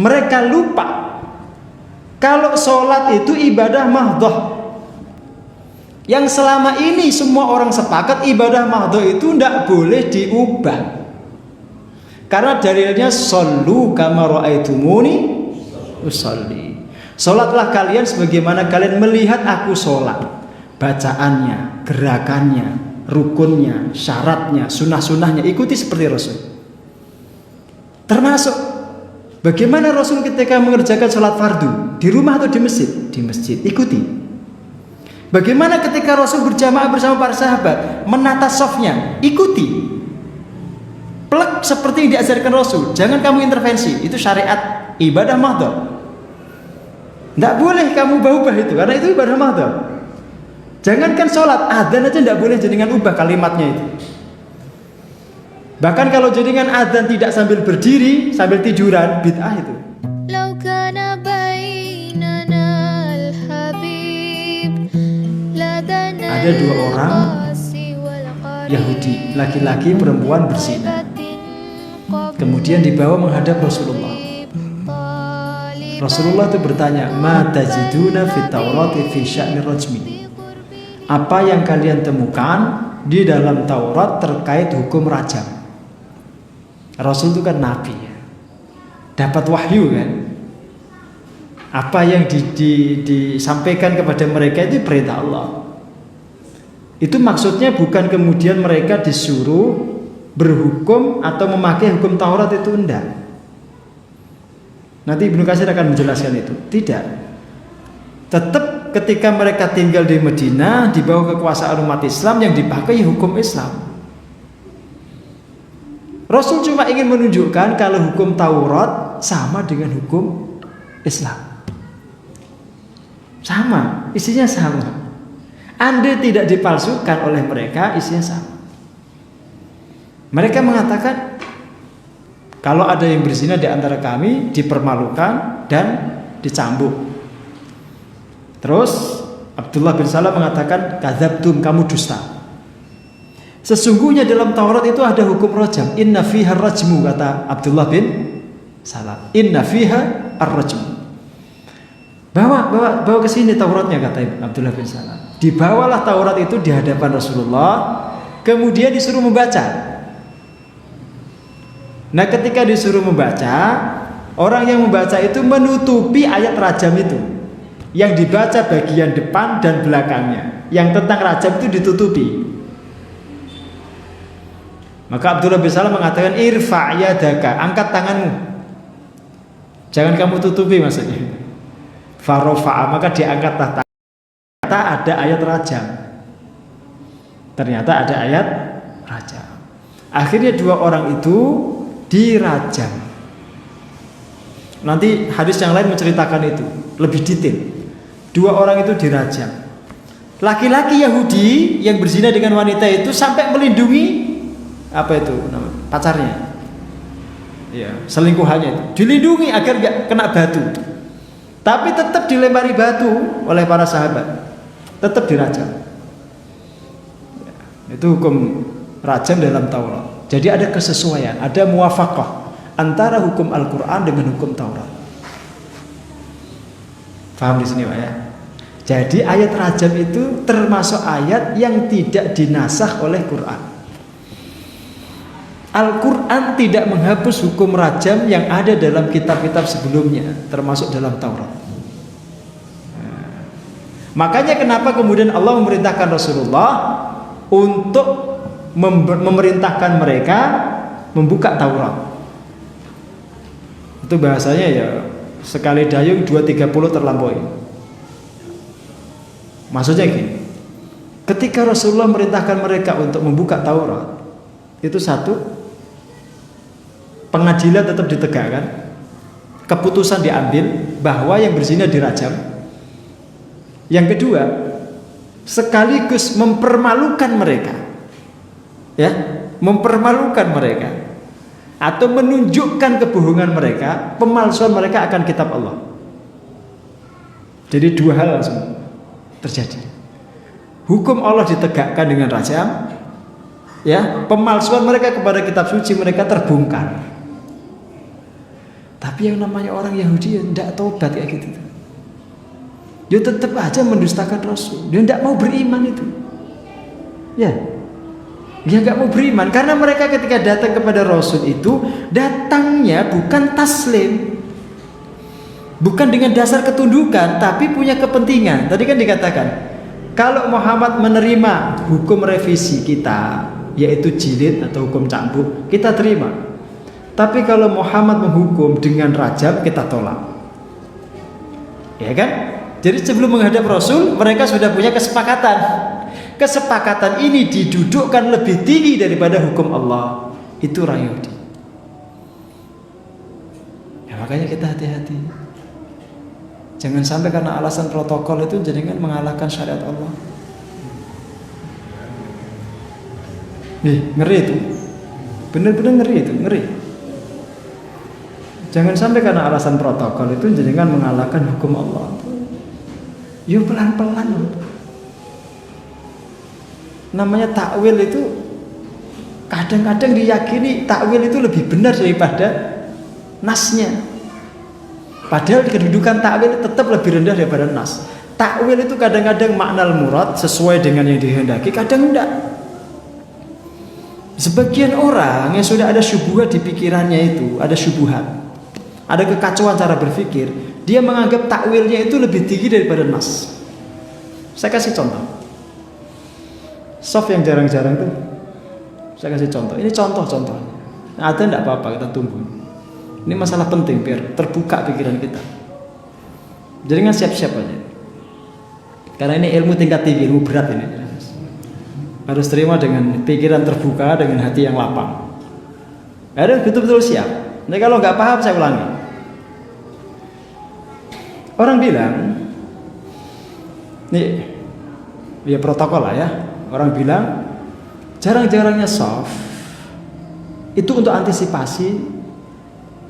Mereka lupa kalau sholat itu ibadah mahdhah. Yang selama ini semua orang sepakat ibadah mahdhah itu tidak boleh diubah. Karena dalilnya shollu kama ra'aitumuni usolli. Sholatlah kalian sebagaimana kalian melihat aku sholat. Bacaannya, gerakannya, rukunnya, syaratnya, sunnah-sunnahnya ikuti seperti Rasul. Termasuk bagaimana Rasul ketika mengerjakan sholat fardu di rumah atau di masjid? Di masjid, ikuti. Bagaimana ketika Rasul berjamaah bersama para sahabat menata safnya? Ikuti. Plek seperti yang diajarkan Rasul. Jangan kamu intervensi. Itu syariat ibadah mahdhah. Tidak boleh kamu ubah itu karena itu ibadah mahdhah. Jangankan sholat, adzan aja tidak boleh jadikan ubah kalimatnya itu. Bahkan kalau jadikan adzan tidak sambil berdiri, sambil tiduran, bid'ah itu. Ada dua orang Yahudi, laki-laki perempuan berzina. Kemudian dibawa menghadap Rasulullah. Rasulullah itu bertanya, "Ma tajiduna fit Taurati fi sya'ni rajmi?" Apa yang kalian temukan di dalam Taurat terkait hukum rajam? Rasul itu kan nabi ya. Dapat wahyu kan. Apa yang disampaikan kepada mereka itu perintah Allah. Itu maksudnya bukan kemudian mereka disuruh berhukum atau memakai hukum Taurat, itu enggak. Nanti Ibnu Katsir akan menjelaskan itu. Tidak. Tetap ketika mereka tinggal di Madinah di bawah kekuasaan umat Islam yang dipakai hukum Islam. Rasul cuma ingin menunjukkan kalau hukum Taurat sama dengan hukum Islam. Sama, isinya sama. Anda tidak dipalsukan oleh mereka, isinya sama. Mereka mengatakan kalau ada yang berzina di antara kami dipermalukan dan dicambuk. Terus Abdullah bin Salam mengatakan kadzabtum, kamu dusta. Sesungguhnya dalam Taurat itu ada hukum rajam. Inna fiha rajmu, kata Abdullah bin Salam. Inna fiha ar-rajmu. Bawa ke sini Tauratnya, kata Abdullah bin Salam. Dibawalah Taurat itu di hadapan Rasulullah, kemudian disuruh membaca. Nah, ketika disuruh membaca, orang yang membaca itu menutupi ayat rajam itu. Yang dibaca bagian depan dan belakangnya. Yang tentang rajam itu ditutupi. Maka Abdullah bin Salam mengatakan, irfa' yadaka, angkat tanganmu. Jangan kamu tutupi maksudnya. Farofa'a, maka diangkatlah tangan. Ternyata ada ayat rajam. Ternyata ada ayat rajam. Akhirnya dua orang itu dirajam. Nanti hadis yang lain menceritakan itu lebih detail. Dua orang itu dirajam. Laki-laki Yahudi yang berzina dengan wanita itu sampai melindungi apa itu namanya, pacarnya, ya, selingkuhannya itu dilindungi agar gak kena batu. Tapi tetap dilempari batu oleh para sahabat, tetap dirajam. Ya, itu hukum rajam dalam Taurat. Jadi ada kesesuaian, ada muwafaqah antara hukum Al-Quran dengan hukum Taurat. Paham di sini Pak ya? Jadi ayat rajam itu termasuk ayat yang tidak dinasakh oleh Quran. Al-Quran tidak menghapus hukum rajam yang ada dalam kitab-kitab sebelumnya, termasuk dalam Taurat. Makanya kenapa kemudian Allah memerintahkan Rasulullah untuk memerintahkan mereka membuka Taurat. Itu bahasanya ya sekali dayung 230 terlampaui. Maksudnya gini, ketika Rasulullah merintahkan mereka untuk membuka Taurat, itu satu, pengadilan tetap ditegakkan, keputusan diambil bahwa yang berzina dirajam. Yang kedua, sekaligus mempermalukan mereka, ya, mempermalukan mereka, atau menunjukkan kebohongan mereka, pemalsuan mereka akan kitab Allah. Jadi dua hal langsung terjadi. Hukum Allah ditegakkan dengan rajam, ya, pemalsuan mereka kepada kitab suci mereka terbongkar. Tapi yang namanya orang Yahudi ya tidak tobat kayak gitu. Dia tetap aja mendustakan Rasul. Dia tidak mau beriman itu. Ya, dia nggak mau beriman karena mereka ketika datang kepada Rasul itu datangnya bukan taslim, bukan dengan dasar ketundukan, tapi punya kepentingan. Tadi kan dikatakan kalau Muhammad menerima hukum revisi kita, yaitu jilid atau hukum cambuk, kita terima. Tapi kalau Muhammad menghukum dengan rajam, kita tolak. Ya kan? Jadi sebelum menghadap Rasul, mereka sudah punya kesepakatan. Kesepakatan ini didudukkan lebih tinggi daripada hukum Allah. Itu orang Yahudi. Ya makanya kita hati-hati. Jangan sampai karena alasan protokol itu jadikan mengalahkan syariat Allah. Ngeri itu. Benar-benar ngeri itu, ngeri. Jangan sampai karena alasan protokol itu jadikan mengalahkan hukum Allah. Yuk pelan-pelan. Namanya takwil itu kadang-kadang diyakini takwil itu lebih benar daripada nasnya. Padahal kedudukan takwil tetap lebih rendah daripada nas. Takwil itu kadang-kadang makna murad sesuai dengan yang dihendaki, kadang enggak. Sebagian orang yang sudah ada syubhat di pikirannya itu, ada syubhat, ada kekacauan cara berpikir, dia menganggap takwilnya itu lebih tinggi daripada nas. Saya kasih contoh. Soft yang jarang-jarang tuh, saya kasih contoh. Ini contoh-contoh. Ada enggak apa-apa, kita tunggu. Ini masalah penting biar terbuka pikiran kita. Jadi kan siap-siap aja. Karena ini ilmu tingkat tinggi, ilmu berat ini. Harus terima dengan pikiran terbuka, dengan hati yang lapang. Ada betul-betul siap. Jadi kalau nggak paham saya ulangi. Orang bilang, nih, ya protokol lah ya. Orang bilang jarang-jarangnya soft itu untuk antisipasi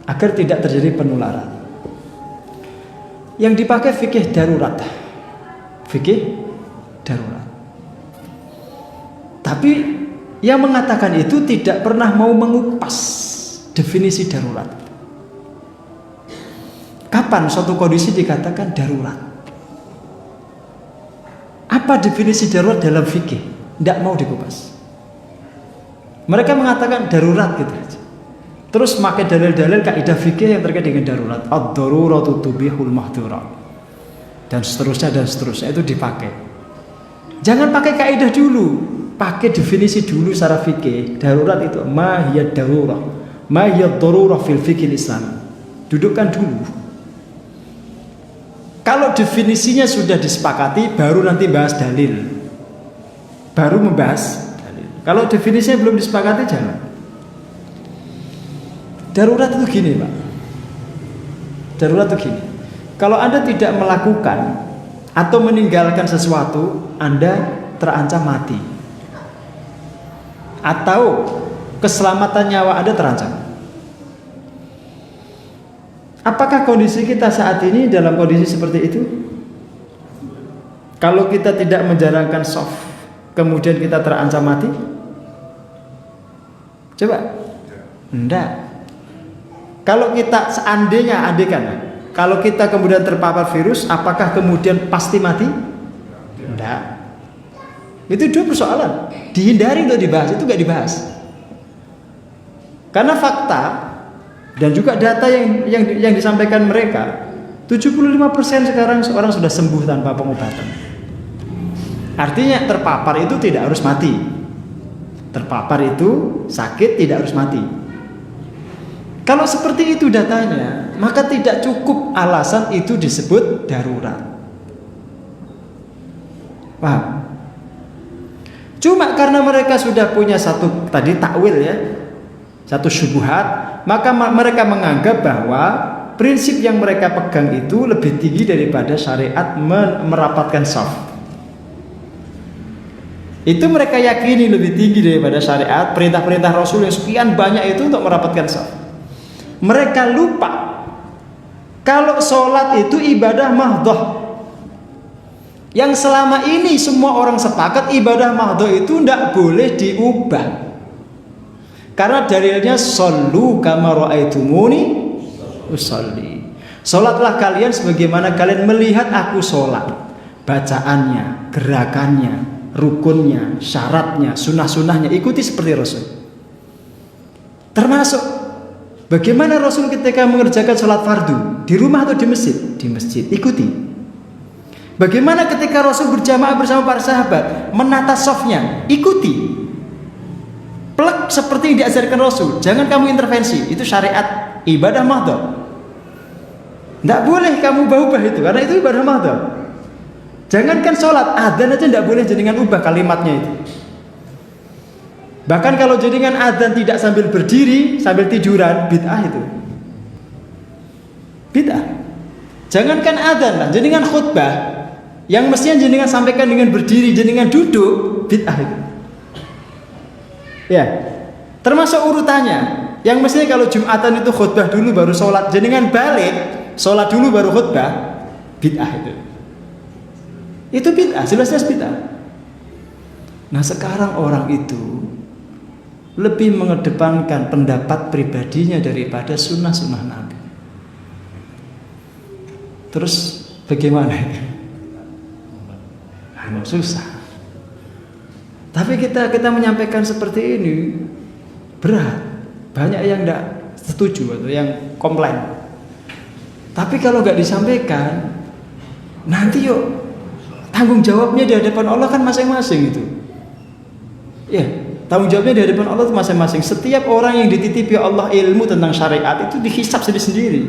agar tidak terjadi penularan. Yang dipakai fikih darurat. Fikih darurat. Tapi yang mengatakan itu tidak pernah mau mengupas definisi darurat. Kapan suatu kondisi dikatakan darurat? Apa definisi darurat dalam fikih? Tidak mau dikupas. Mereka mengatakan darurat gitu aja. Terus pakai dalil-dalil kaidah fikih yang terkait dengan darurat. Ad-daruratu tubihul mahdzurat. Dan seterusnya itu dipakai. Jangan pakai kaidah dulu, pakai definisi dulu secara fikih. Darurat itu ma hiya darurah. Ma hiya darurah fil fikih Islam. Dudukkan dulu. Kalau definisinya sudah disepakati, baru nanti bahas dalil. Baru membahas dalil. Kalau definisinya belum disepakati, jangan. Darurat itu gini, Pak. Darurat itu gini. Kalau Anda tidak melakukan atau meninggalkan sesuatu, Anda terancam mati. Atau keselamatan nyawa Anda terancam. Apakah kondisi kita saat ini dalam kondisi seperti itu? Kalau kita tidak menjalankan soft, kemudian kita terancam mati? Coba. Enggak. Kalau kita seandainya kalau kita kemudian terpapar virus, apakah kemudian pasti mati? Enggak. Itu dua persoalan. Dihindari untuk dibahas, itu enggak dibahas. Karena fakta dan juga data yang disampaikan mereka, 75% sekarang seorang sudah sembuh tanpa pengobatan. Artinya terpapar itu tidak harus mati. Terpapar itu sakit tidak harus mati. Kalau seperti itu datanya, maka tidak cukup alasan itu disebut darurat. Paham? Cuma karena mereka sudah punya satu tadi takwil ya, satu syubhat, maka mereka menganggap bahwa prinsip yang mereka pegang itu lebih tinggi daripada syariat merapatkan shaf. Itu mereka yakini lebih tinggi daripada syariat, perintah-perintah Rasul yang sekian banyak itu untuk merapatkan shaf. Mereka lupa kalau sholat itu ibadah mahdhah. Yang selama ini semua orang sepakat ibadah mahdhah itu tidak boleh diubah. Karena dalilnya shollu kama ra'aitumuni usolli. Salatlah kalian sebagaimana kalian melihat aku salat. Bacaannya, gerakannya, rukunnya, syaratnya, sunah-sunahnya ikuti seperti Rasul. Termasuk bagaimana Rasul ketika mengerjakan sholat fardu di rumah atau di masjid? Di masjid, ikuti. Bagaimana ketika Rasul berjamaah bersama para sahabat menata safnya? Ikuti. Plek seperti yang diajarkan Rasul. Jangan kamu intervensi. Itu syariat ibadah mahdhah. Tidak boleh kamu ubah-ubah itu, karena itu ibadah mahdhah. Jangankan sholat, adzan aja tidak boleh jenengan ubah kalimatnya itu. Bahkan kalau jenengan adzan tidak sambil berdiri, sambil tiduran, bid'ah itu. Bid'ah. Jangankan adzan lah, jenengan khutbah yang mestinya jenengan sampaikan dengan berdiri, jenengan duduk, bid'ah itu. Ya. Termasuk urutannya. Yang mestinya kalau Jumatan itu khutbah dulu baru sholat, jenengan balik, sholat dulu baru khutbah, bid'ah itu. Itu bid'ah, jelas-jelas bid'ah. Nah sekarang orang itu lebih mengedepankan pendapat pribadinya daripada sunnah-sunnah Nabi. Terus bagaimana itu? Susah. Tapi kita menyampaikan seperti ini berat. Banyak yang tidak setuju atau yang komplain. Tapi kalau nggak disampaikan, nanti yuk tanggung jawabnya di hadapan Allah kan masing-masing itu. Ya, tanggung jawabnya di hadapan Allah itu masing-masing. Setiap orang yang dititipi Allah ilmu tentang syariat itu dihisab sendiri-sendiri.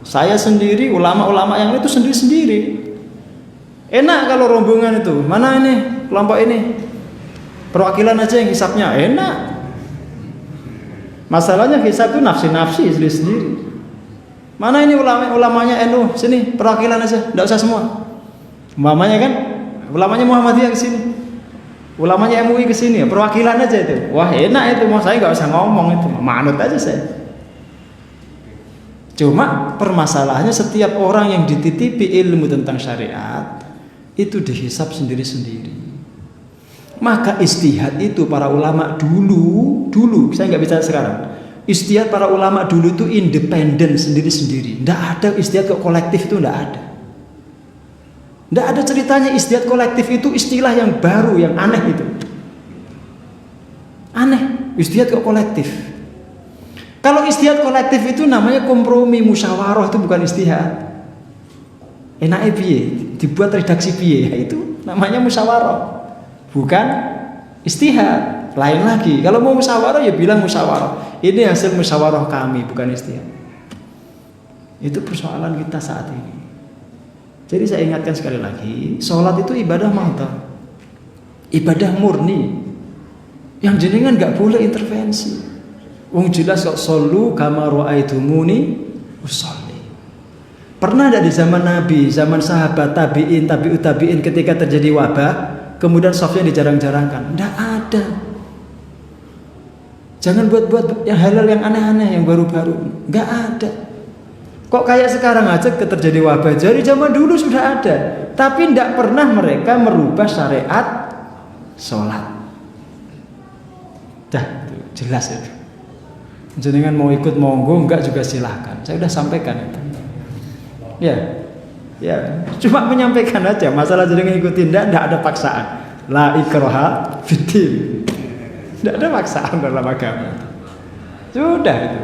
Saya sendiri, ulama-ulama yang itu sendiri-sendiri. Enak kalau rombongan itu, mana ini kelompok ini, perwakilan aja yang hisabnya enak. Masalahnya hisab itu nafsi-nafsi sendiri-sendiri. Mana ini ulamanya NU, sini perwakilan aja, tidak usah semua. Ulamanya kan, ulamanya Muhammadiyah ke sini, ulamanya MUI ke sini, perwakilan aja itu. Wah enak itu, mau saya nggak usah ngomong itu, manut aja saya. Cuma permasalahannya setiap orang yang dititipi ilmu tentang syariat itu dihisab sendiri-sendiri. Maka istihad itu para ulama dulu saya nggak bicara sekarang. Istihad para ulama dulu itu independen sendiri-sendiri. Nggak ada istihad kolektif itu, nggak ada. Nggak ada ceritanya istihad kolektif itu istilah yang baru, yang aneh itu. Aneh, istihad kolektif. Kalau istihad kolektif itu namanya kompromi, musyawarah, itu bukan istihad. Enaknya piye, dibuat redaksi piye, itu namanya musyawarah. Bukan istihad. Lain lagi. Kalau mau musyawarah ya bilang musyawarah. Ini hasil musyawarah kami, bukan istihad. Itu persoalan kita saat ini. Jadi saya ingatkan sekali lagi, sholat itu ibadah mahdhah, ibadah murni, yang jenengan nggak boleh intervensi. Wong jelas kok shollu kama ra'aitumuni usolli. Pernah ada di zaman Nabi, zaman sahabat, tabi'in, tabi'ut tabi'in ketika terjadi wabah, kemudian safnya dijarang-jarangkan? Nggak ada. Jangan buat-buat yang halal, yang aneh-aneh, yang baru-baru. Nggak ada. Kok kayak sekarang aja terjadi wabah? Dari zaman dulu sudah ada, tapi tidak pernah mereka merubah syariat sholat. Dah, jelas itu. Jenengan mau ikut monggo, enggak juga silahkan. Saya sudah sampaikan itu. Ya, cuma menyampaikan aja. Masalah jenengan ikutin, tidak ada paksaan. La ikraha fiddin. Tidak ada paksaan dalam agama. Sudah itu.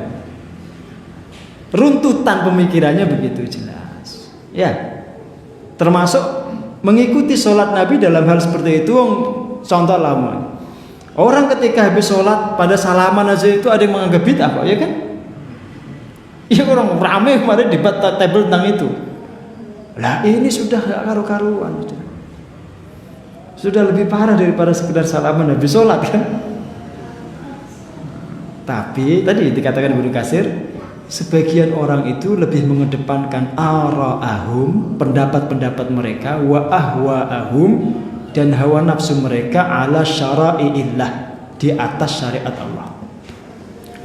Runtutan pemikirannya begitu jelas. Ya, termasuk mengikuti sholat Nabi dalam hal seperti itu. Contoh lama. Orang ketika habis sholat pada salaman aja itu ada yang menganggap bid'ah, ya kan? Ya orang ramai kemarin debat table tentang itu. Lah ini sudah gak karu-karuan. Sudah lebih parah daripada sekedar salaman habis sholat kan? Tapi tadi dikatakan Ibnu Katsir, sebagian orang itu lebih mengedepankan ara'ahum, pendapat-pendapat mereka, wa ahwa'ahum, dan hawa nafsu mereka ala syara'iillah, di atas syariat Allah,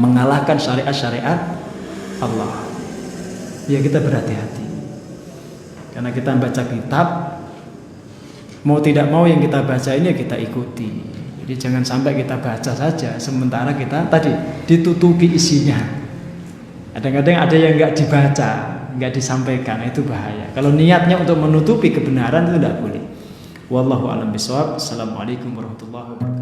mengalahkan syariat-syariat Allah. Ya kita berhati-hati, karena kita baca kitab, mau tidak mau yang kita baca ini kita ikuti. Jadi jangan sampai kita baca saja sementara kita tadi ditutupi isinya. Kadang-kadang ada yang nggak dibaca, nggak disampaikan, itu bahaya. Kalau niatnya untuk menutupi kebenaran itu tidak boleh. Wallahu a'lam bishawab. Assalamualaikum warahmatullahi wabarakatuh.